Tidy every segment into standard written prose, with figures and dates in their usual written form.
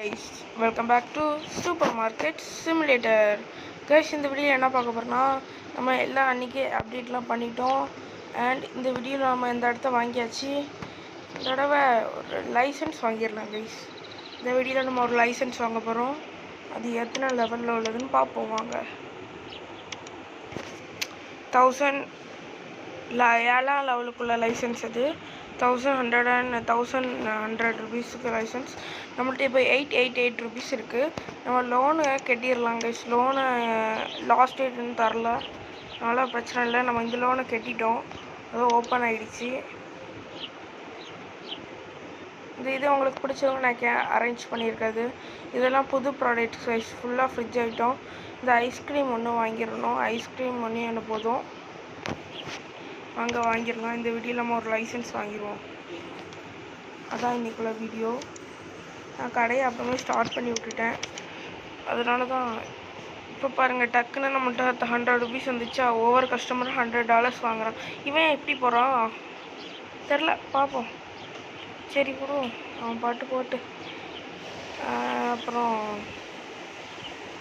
guys, welcome back to Supermarket Simulator. Guys, இந்த video என்ன பார்க்க போறோம்னா நம்ம எல்லாம் அன்னைக்கு அப்டேட்லாம் பண்ணிட்டோம். அண்ட் இந்த வீடியோவில் நம்ம இந்த இடத்த வாங்கியாச்சு. இந்த தடவை ஒரு லைசன்ஸ் வாங்கிடலாம் கைஸ். இந்த வீடியோவில் நம்ம ஒரு லைசன்ஸ் வாங்க போகிறோம். அது எத்தனை லெவலில் உள்ளதுன்னு பார்ப்போம் வாங்க. 1000 ஏழாம் லெவலுக்குள்ள லைசன்ஸ் அது. 1100 ருபீஸுக்கு லைசன்ஸ். நம்மள்ட்ட இப்போ 888 ருபீஸ் இருக்குது. நம்ம லோனு கட்டிடலாம் கைஸ். லோனு லாஸ்ட் டேட்னு தரல, அதனால் பிரச்சனை இல்லை. நம்ம இந்த லோனை கட்டிட்டோம், அதுவும் ஓப்பன் ஆகிடுச்சு. இது உங்களுக்கு பிடிச்சவங்க நான் அரேஞ்ச் பண்ணியிருக்காது. இதெல்லாம் புது ப்ராடக்ட் கைஸ், ஃபுல்லாக ஃப்ரிட்ஜ் ஐட்டம். இந்த ஐஸ்கிரீம் ஒன்று வாங்கிடணும். ஐஸ்கிரீம் ஒன்று போதும், அங்கே வாங்கிடலாம். இந்த வீடியோவில் நம்ம ஒரு லைசன்ஸ் வாங்கிடுவோம். அதான் இன்றைக்குள்ள வீடியோ. நான் கடையை அப்புறமே ஸ்டார்ட் பண்ணி விட்டுட்டேன், அதனால தான் இப்போ பாருங்கள் டக்குன்னு நம்மள்ட்ட 100 ருபீஸ் வந்துச்சா. ஒவ்வொரு கஸ்டமரும் $100 வாங்குறான். இவன் எப்படி போகிறான் தெரில, பார்ப்போம். சரி விடுவோம், அவன் பாட்டு போட்டு. அப்புறம்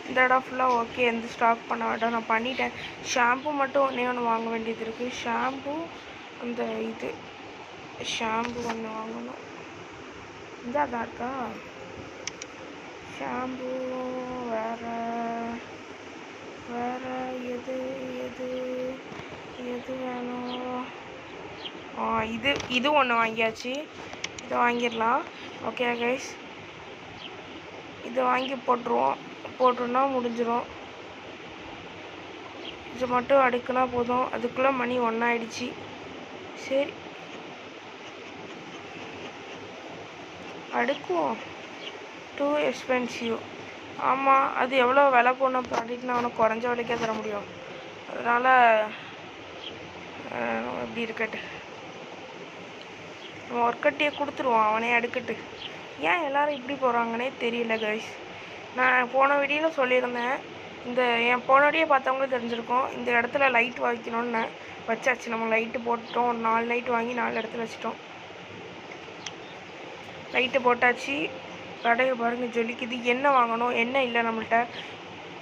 இந்த இடம் ஃபுல்லாக ஓகே, எந்த ஸ்டாக் பண்ண வேண்டாம், நான் பண்ணிட்டேன். ஷாம்பு மட்டும் ஒன்று வாங்க வேண்டியது இருக்குது. ஷாம்பு அந்த இது ஷாம்பு ஒன்று வாங்கணும். இந்த அதான் இருக்கா ஷாம்பு. வேறு எது எது எது வேணும்? இது ஒன்று வாங்கியாச்சு. இதை வாங்கிடலாம். ஓகே கைஸ், இதை வாங்கி போட்டுருன்னா முடிஞ்சிடும். இது மட்டும் அடுக்குனா போதும். அதுக்குள்ளே மணி 1 ஆகிடுச்சு. சரி அடுக்குவோம். Two expensive. ஆமாம், அது எவ்வளோ விலை போன ப்ராடக்ட்னா அவனுக்கு குறைஞ்ச விலைக்கே தர முடியும். அதனால் எப்படி இருக்கட்டு, நம்ம ஒர்க்கட்டியே கொடுத்துருவோம், அவனே அடுக்கட்டு. ஏன் எல்லோரும் இப்படி போகிறாங்கன்னே தெரியல கைஸ். நான் போன வீடியோவில் சொல்லியிருந்தேன், என் போன வீடியோ பார்த்தவங்களே தெரிஞ்சிருக்கோம். இந்த இடத்துல லைட் வைக்கணும்னு வச்சாச்சு. நம்ம லைட்டு போட்டுட்டோம். ஒரு 4 லைட் வாங்கி 4 இடத்துல வச்சிட்டோம். லைட்டு போட்டாச்சு. கடையை பாருங்கள் ஜொலிக்குது. என்ன வாங்கணும் என்ன இல்லை நம்மள்ட்ட.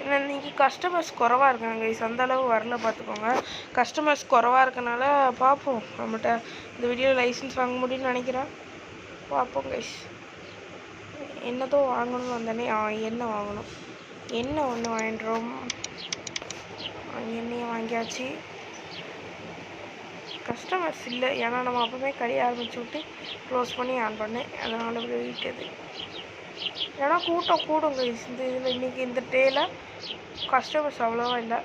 இன்றைக்கி கஸ்டமர்ஸ் குறவாக இருக்காங்க கைஸ், அந்தளவு வரல பார்த்துக்கோங்க. கஸ்டமர்ஸ் குறவாக இருக்கனால பார்ப்போம். நம்மள்ட்ட இந்த வீடியோவில் லைசன்ஸ் வாங்க முடியும்னு நினைக்கிறேன். பார்ப்போம் கைஸ். என்னதோ வாங்கணும்னு வந்தோடனே எண்ணெய் வாங்கணும். எண்ணெய் ஒன்று வாங்கிடுறோம். எண்ணெயை வாங்கியாச்சு. கஸ்டமர்ஸ் இல்லை, ஏன்னா நம்ம அப்போவே கடையை ஆரம்பிச்சு விட்டு க்ளோஸ் பண்ணி ஆன் பண்ணேன், அதனால் வீட்டது. ஏன்னா கூட்டம் கூடுங்க இந்த இதில். இன்றைக்கி இந்த டேயில் கஸ்டமர்ஸ் அவ்வளோவா இல்லை.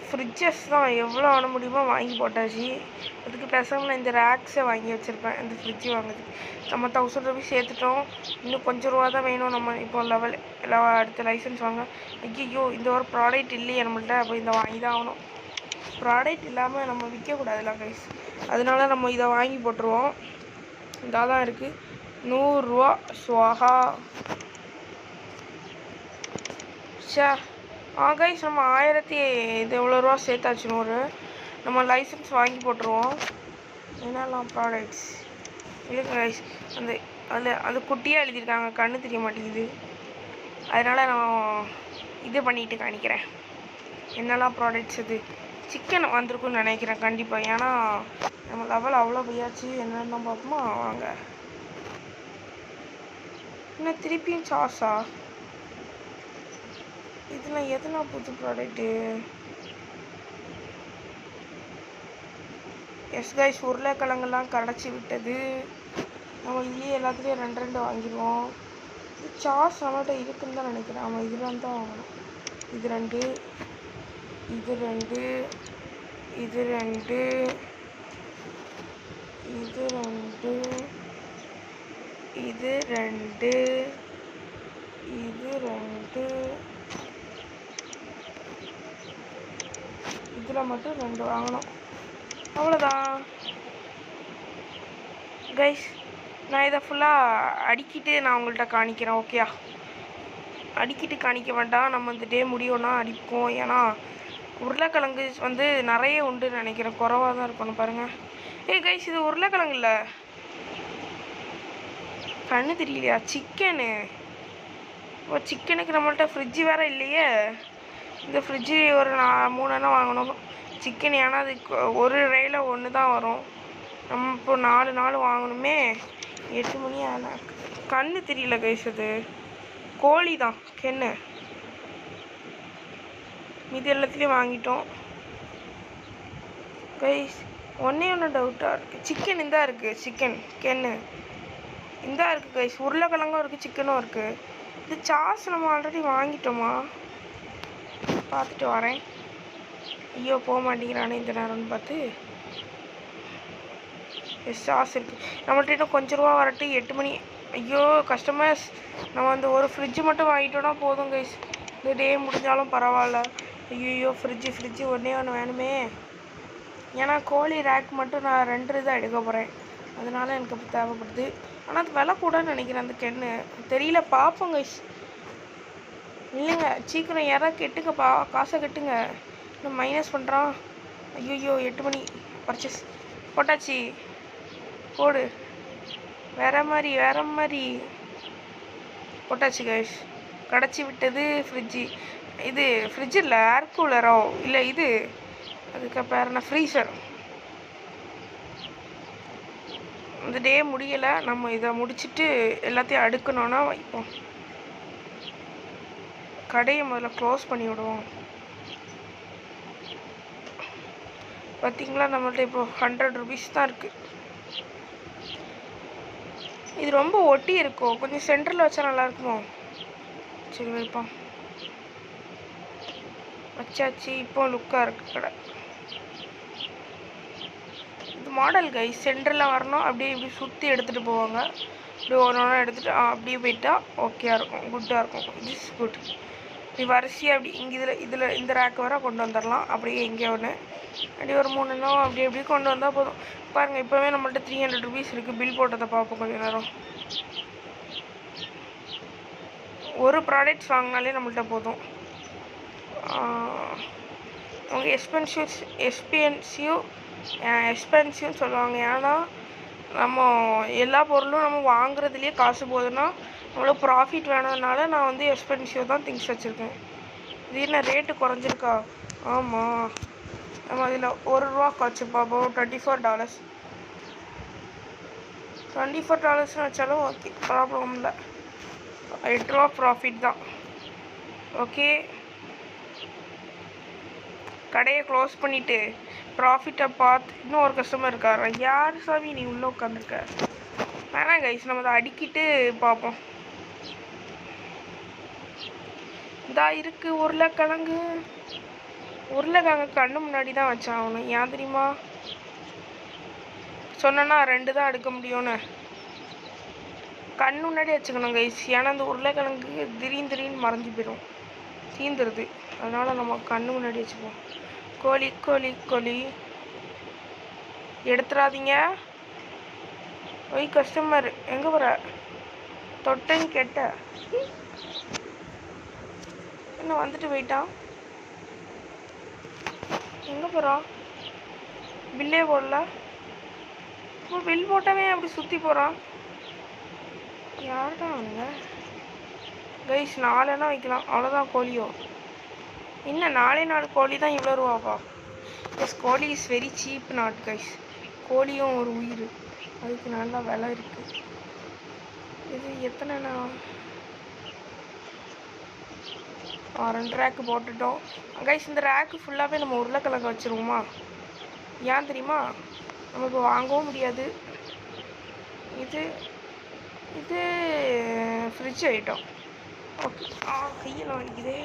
ஃப்ரிட்ஜஸ் தான் எவ்வளோ ஆன முடியுமோ வாங்கி போட்டாச்சு. அதுக்கு பேசாமல் நான் இந்த ரேக்ஸை வாங்கி வச்சுருப்பேன். இந்த ஃப்ரிட்ஜு வாங்குறதுக்கு நம்ம 1000 ருபீஸ் சேர்த்துட்டோம். இன்னும் கொஞ்சம் ரூபா தான் வேணும். நம்ம இப்போ அடுத்த லைசன்ஸ் வாங்க. ஐயோ, இந்த ஒரு ப்ராடக்ட் இல்லையே நம்மள்ட்ட. அப்போ இதை வாங்கி தான் ஆகணும். ப்ராடக்ட் இல்லாமல் நம்ம விற்கக்கூடாதுல்ல கைஸ், அதனால நம்ம இதை வாங்கி போட்டுருவோம். இதாக தான் இருக்குது. 100 ரூபா ஸ்வாகா. சே கைஸ், நம்ம 1000 இது எவ்வளோ ரூபா சேர்த்தாச்சு? 100. நம்ம லைசன்ஸ் வாங்கி போட்டுருவோம். என்னெல்லாம் ப்ராடக்ட்ஸ் இருக்கு கைஸ், அது குட்டியாக எழுதியிருக்காங்க, கண்ணு தெரிய மாட்டேங்குது. அதனால் நான் இது பண்ணிட்டு காணிக்கிறேன் என்னெல்லாம் ப்ராடக்ட்ஸ். இது சிக்கன் வந்திருக்குன்னு நினைக்கிறேன் கண்டிப்பாக, ஏன்னா நம்ம லெவல் அவ்வளோ போயாச்சு. என்னென்ன பார்ப்போமா வாங்க. இன்னும் திருப்பியும் சாஸா? இதில் எதுனா புது ப்ராடக்ட்டு? எஸ் கைஸ், உருளைக்கிழங்கெல்லாம் கடைச்சி விட்டது. நம்ம இதுலேயே எல்லாத்துலேயும் 2 வாங்கிடுவோம். இது சாஸ் நம்மகிட்ட இருக்குன்னு தான் நினைக்கிறேன். ஆமாம், இதில் தான் வாங்கணும். இது 2, இது 2, இது 2, இது 2, இது 2, இது 2, இதில் மட்டும் 2 வாங்கணும். அவ்வளோதான் கைஸ். நான் இதை ஃபுல்லாக அடிக்கிட்டு நான் உங்கள்கிட்ட காணிக்கிறேன். ஓகேயா? அடிக்கிட்டு காணிக்க வேண்டாம், நம்ம இந்த டே முடியும்னா அடிப்போம். ஏன்னா உருளைக்கிழங்கு நிறைய உண்டுன்னு நினைக்கிறேன், குறவாக தான் இருக்கணும். பாருங்கள் கைஸ், இது உருளைக்கிழங்கு இல்லை, கண்ணு தெரியலையா? சிக்கனு. ஓ, சிக்கனுக்கு நம்மள்ட்ட ஃப்ரிட்ஜு வேறு இல்லையே. இந்த ஃப்ரிட்ஜு ஒரு 3 வாங்கணும் சிக்கன். ஏன்னா அது ஒரு ரேயில் 1 தான் வரும். நம்ம இப்போ 4 வாங்கணுமே. 8 மணி ஆனால் கண்ணு தெரியல கைஸ். அது கோழி தான் கென்னு. மீதி எல்லாத்துலேயும் வாங்கிட்டோம் கைஸ். ஒன்றே டவுட்டாக இருக்குது. சிக்கன் இந்தா இருக்குது. சிக்கன் கென்னு இந்தா இருக்குது கைஸ். உருளைக்கிழங்கும் இருக்குது, சிக்கனும் இருக்குது. இது சாஸ் நம்ம ஆல்ரெடி வாங்கிட்டோமா? பார்த்துட்டு வரேன். ஐயோ, போக மாட்டேங்கிறானே இந்த நேரம்னு பார்த்து. சாஸ் இருக்குது நம்மள்ட்ட. இன்னும் கொஞ்சம் ரூபா வரட்டு. 8 மணி. ஐயோ கஸ்டமர்ஸ், நம்ம அந்த ஒரு ஃப்ரிட்ஜு மட்டும் வாங்கிட்டோன்னா போதும் கைஸ். இந்த டே முடிஞ்சாலும் பரவாயில்ல. ஐயோ, ஃப்ரிட்ஜு ஒன்றே வேணுமே. ஏன்னா கோழி ரேக் மட்டும் நான் 2 தான் எடுக்க போகிறேன். அதனால எனக்கு அப்போ தேவைப்படுது. ஆனால் அது விலை கூடன்னு நினைக்கிறேன் அந்த கென்னு. தெரியல, பார்ப்போம் கைஸ். இல்லைங்க, சீக்கிரம் யாராவது கெட்டுங்கப்பா, காசை கட்டுங்க. இன்னும் மைனஸ் பண்ணுறான். ஐயோ 8 மணி. பர்ச்சேஸ் போட்டாச்சு. போடு. வேற மாதிரி போட்டாச்சு கைஸ். கிடச்சி விட்டது ஃப்ரிட்ஜு. இது ஃப்ரிட்ஜ் இல்லை, ஏர் கூலரோ இல்லை, இது அதுக்கப்புறம் என்ன, ஃப்ரீசர். இந்த டே முடியலை. நம்ம இதை முடிச்சுட்டு எல்லாத்தையும் அடுக்கணும்னா வைப்போம். கடையை முதல்ல க்ளோஸ் பண்ணி விடுவோம். பார்த்தீங்களா, நம்மள்ட்ட இப்போ 100 ருபீஸ் தான் இருக்குது. இது ரொம்ப ஒட்டி இருக்கும். கொஞ்சம் சென்டரில் வச்சா நல்லா இருக்குமோ? சரி வைப்போம். வச்சாச்சு. இப்போ லுக்காக இருக்குது கடை. இது மாடல் கைஸ். சென்டரில் வரணும். அப்படியே இப்படி சுற்றி எடுத்துகிட்டு போவாங்க. இப்படி ஒன்று எடுத்துகிட்டு அப்படியே போயிட்டா ஓகேயாக இருக்கும், குட்டாக இருக்கும். This good. இப்படி வரிசையாக அப்படி இங்கே இதில் இந்த ரேக்கு வர கொண்டு வந்துடலாம். அப்படியே எங்கே ஒன்று அப்படியே ஒரு 3 அப்படி கொண்டு வந்தால் போதும். பாருங்கள், இப்போவே நம்மள்ட்ட 300 ருபீஸ் இருக்குது. பில் போட்டதை பார்ப்போம் கொஞ்சம் நேரம். ஒரு ப்ராடக்ட்ஸ் வாங்கினாலே நம்மள்ட்ட போதும். அவங்க எக்ஸ்பென்சிவ்னு சொல்லுவாங்க. ஏன்னா நம்ம எல்லா பொருளும் நம்ம வாங்குறதுலேயே காசு போகுதுன்னா நம்மளுக்கு ப்ராஃபிட் வேணும்னால நான் வந்து எக்ஸ்பென்சிவ் தான் திங்ஸ் வச்சுருக்கேன். இது என்ன ரேட்டு குறைஞ்சிருக்கா? ஆமாம், நம்ம அதில் $1 குறைச்சிப்பா. அப்போ $24. $24 வச்சாலும் ஓகே, ப்ராப்ளம் இல்லை. $8 ப்ராஃபிட் தான். ஓகே, கடையை க்ளோஸ் பண்ணிவிட்டு ப்ராஃபிட்டை பார்த்து இன்னும் ஒரு கஸ்டமர் இருக்காரு. யார் சாமி நீ உள்ளே உட்காந்துருக்க? வேணாம் கைஸ், நம்ம அதை அடிக்கிட்டு பார்ப்போம். இதா இருக்குது உருளைக்கிழங்கு. கண்ணு முன்னாடி தான் வச்சான் அவனு. ஏன் தெரியுமா? சொன்னா 2 தான் எடுக்க முடியும்னு. கண்ணு முன்னாடி வச்சுக்கணும் கைஸ். ஏன்னா அந்த உருளைக்கிழங்கு திடீர்னு மறைஞ்சு போயிடும், தீந்துருது. அதனால் நம்ம கண்ணு முன்னாடி வச்சுப்போம். கோழி எடுத்துடாதீங்க. ஒய் கஸ்டமர் எங்கே போகிற? தொட்டைன்னு கேட்ட இன்னும் வந்துட்டு போயிட்டான். எங்கே போகிறான்? பில்லே போடல. இப்போ பில் போட்டவே அப்படி சுற்றி போகிறான். யார்தான் அவனுங்க? கைஸ் 4 வைக்கலாம், அவ்வளோதான். கோழியோ இன்னும் 4 கோழி தான் இவ்வளோ ரூபாப்பா. எஸ், கோழி is very cheap not guys. கோழியும் ஒரு உயிர், அதுக்கு நல்லா விலை இருக்குது. இது எத்தனைண்ணா? 2 ரேக்கு போட்டுட்டோம் கைஸ். இந்த ரேக்கு ஃபுல்லாகவே நம்ம உருளைக்கிழங்கு வச்சுருவோமா? ஏன் தெரியுமா? நமக்கு வாங்கவும் முடியாது. இது ஃப்ரிட்ஜ் ஐட்டம். ஓகே, கையெல்லாம் வலிக்குதே.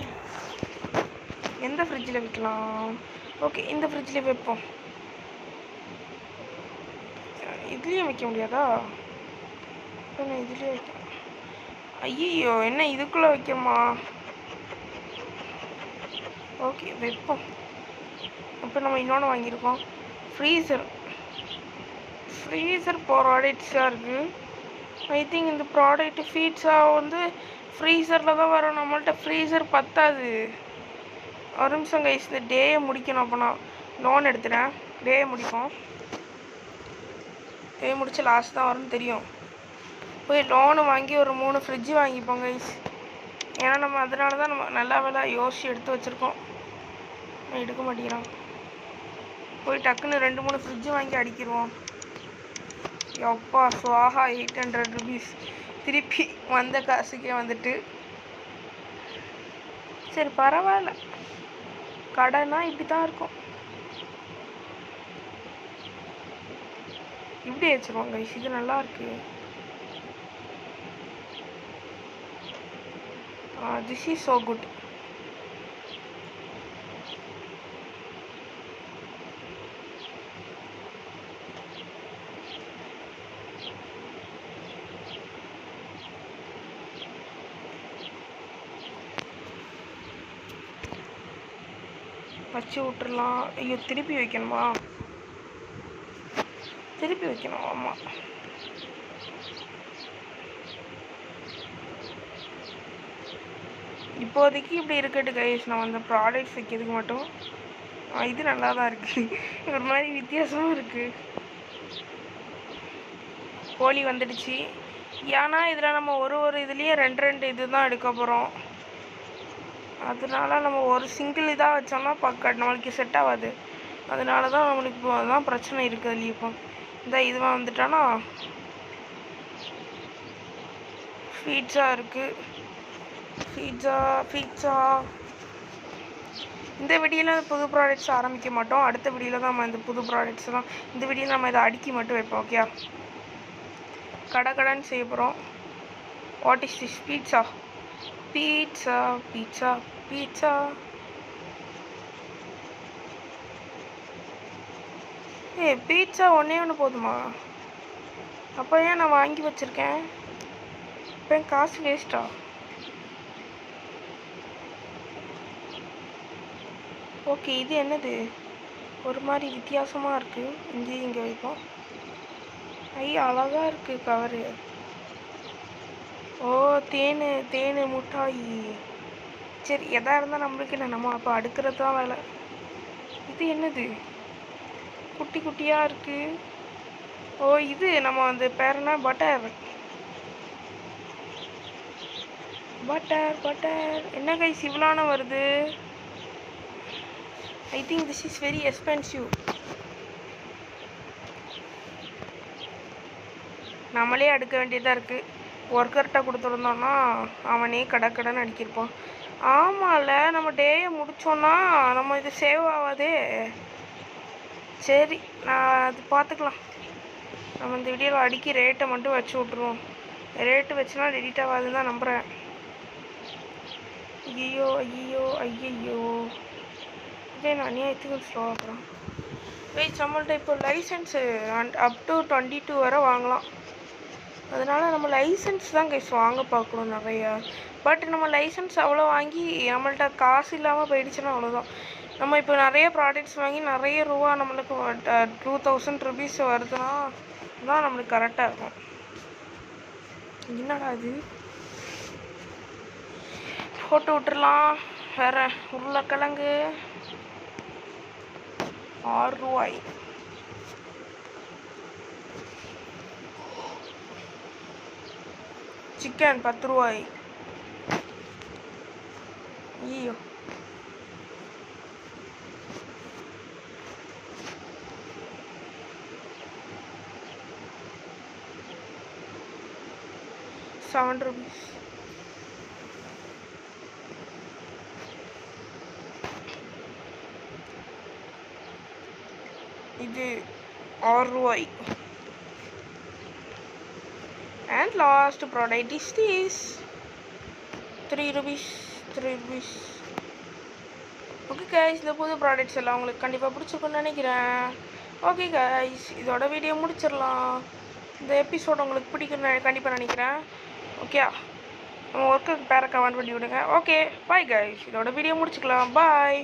எந்த ஃப்ரிட்ஜில் வைக்கலாம்? ஓகே, இந்த ஃப்ரிட்ஜில் வைப்போம். இதுலேயும் வைக்க முடியாதா? இதுலேயே வைக்க. ஐயோ, என்ன இதுக்குள்ளே வைக்கணுமா? ஓகே, வைப்போம். இப்போ நம்ம இன்னொன்று வாங்கியிருக்கோம், ஃப்ரீசர் ப்ராடக்ட்ஸாக இருக்குது. ஐ திங்க் இந்த ப்ராடக்ட் ஃபீட்ஸாக வந்து ஃப்ரீசரில் தான் வரும். நம்மள்ட்ட ஃப்ரீசர் பத்தாது. ஒரு நிமிஷம் கைஸ், இந்த டேயை முடிக்கணும். அப்போ நான் லோன் எடுத்துகிறேன். டேயை முடிப்போம். டே முடிச்சு லாஸ்ட் தான் வரும்னு தெரியும். போய் லோனு வாங்கி ஒரு 3 ஃப்ரிட்ஜு வாங்கிப்போம் கைஸ். ஏன்னா நம்ம அதனால தான் நம்ம நல்லா வேலை யோசிச்சு எடுத்து வச்சுருக்கோம். எடுக்க மாட்டேங்கிறான். போய் டக்குன்னு 2-3 ஃப்ரிட்ஜு வாங்கி அடிக்கிடுவோம். எப்பா சுவாஹா 800 ருபீஸ் திருப்பி வந்த காசுக்கே வந்துட்டு. சரி பரவாயில்ல, கடைனா இப்படி தான் இருக்கும். இப்படி வச்சுருவோம் கைஸ். இது நல்லா இருக்கு. This is so good. வச்சு விட்டுறலாம். ஐயோ திருப்பி வைக்கணுமா? திருப்பி வைக்கணும். ஆமாம், இப்போதைக்கு இப்படி இருக்கட்டு கைஸ். நான் அந்த ப்ராடக்ட்ஸ் வைக்கிறதுக்கு மட்டும். இது நல்லா தான் இருக்குது. ஒரு மாதிரி வித்தியாசமாக இருக்குது. கோழி வந்துடுச்சு. ஏன்னா இதில் நம்ம ஒரு இதுலேயே 2 இது தான் எடுக்க போகிறோம். அதனால நம்ம ஒரு சிங்கிள் இதாக வச்சோம்னா நம்மளுக்கு செட் ஆகாது. அதனால தான் நம்மளுக்கு இப்போ அதுதான் பிரச்சனை இருக்குது. அதுலேயே இப்போ இந்த இதுவாக வந்துட்டானா பீட்சா இருக்குது. பீட்சா இந்த வீடியோவில் புது ப்ராடக்ட்ஸ் ஆரம்பிக்க மாட்டோம். அடுத்த வீடியோவில் தான் நம்ம இந்த புது ப்ராடக்ட்ஸ்லாம் இந்த வீடியோவில் நம்ம இதை அடுக்கி மட்டும் வைப்போம். ஓகே, கடைன்னு செய்ய போகிறோம். What is this? Pizza pizza pizza pizza. Pizza ஒன்று போதுமா? அப்போ ஏன் நான் வாங்கி வச்சுருக்கேன்? இப்போ என் காசு வேஸ்ட்டா? ஓகே, இது என்னது? ஒரு மாதிரி வித்தியாசமாக இருக்குது. இங்கே வைப்போம். அழகாக இருக்குது கவரு. ஓ, தேன் முட்டாய். சரி, எதாக இருந்தால் நம்மளுக்கு என்ன, நம்ம அப்போ அடுக்கிறது தான் வேலை. இது என்னது? குட்டி குட்டியாக இருக்குது. ஓ, இது நம்ம அந்த பேருனா பட்டர். என்ன கைஸ் இவ்வளோன வருது? I think this is very expensive. நம்மளே அடுக்க வேண்டியதாக இருக்குது. ஒர்க்கர்கிட்ட கொடுத்துருந்தோன்னா அவனே கடைன்னு அடிக்கிருப்பான். ஆமாம்ல, நம்ம டேயை முடித்தோன்னா நம்ம இது சேவ் ஆகாதே. சரி, நான் அது பார்த்துக்கலாம். நம்ம இந்த வீடியோவில் அடிக்கி ரேட்டை மட்டும் வச்சு விட்ருவோம். ரேட்டு வச்சுனா டெலிட் ஆகாதுன்னு தான் நம்புகிறேன். ஐயோ இதே நான் அநியாயத்துக்கு ஸ்லோவாக போகிறேன். நம்மள்ட்ட இப்போ லைசன்ஸு அப் டு 22 வரை வாங்கலாம். அதனால் நம்ம லைசன்ஸ் தான் கைஸ் வாங்க பார்க்கணும் நிறையா. பட் நம்ம லைசன்ஸ் அவ்வளோ வாங்கி நம்மள்ட்ட காசு இல்லாமல் போயிடுச்சுன்னா அவ்வளோதான். நம்ம இப்போ நிறைய ப்ராடக்ட்ஸ் வாங்கி நிறைய ரூபா நம்மளுக்கு 2000 ருபீஸ் வருதுன்னா தான் நம்மளுக்கு கரெக்டாக இருக்கும். என்னடா இது? போட்டு விட்டுறலாம். வேறு உருளைக்கிழங்கு 6 ரூபாய். சிக்கன் 10 ரூபாய். ஐயோ, ₹7. இது 6 ரூபாய். And last product is this ₹3. Okay guys, இந்த புது ப்ராடக்ட்ஸ் எல்லாம் உங்களுக்கு கண்டிப்பாக பிடிச்சிருக்குன்னு நினைக்கிறேன். ஓகே கைஸ், இதோட வீடியோ முடிச்சிடலாம். இந்த எபிசோட் உங்களுக்கு பிடிக்குன்னு கண்டிப்பாக நினைக்கிறேன். ஓகே, நம்ம ஒர்க்குக்கு பேரை கமெண்ட் பண்ணி விடுங்க. ஓகே பாய் கைஸ், இதோட வீடியோ முடிச்சுக்கலாம். பாய்.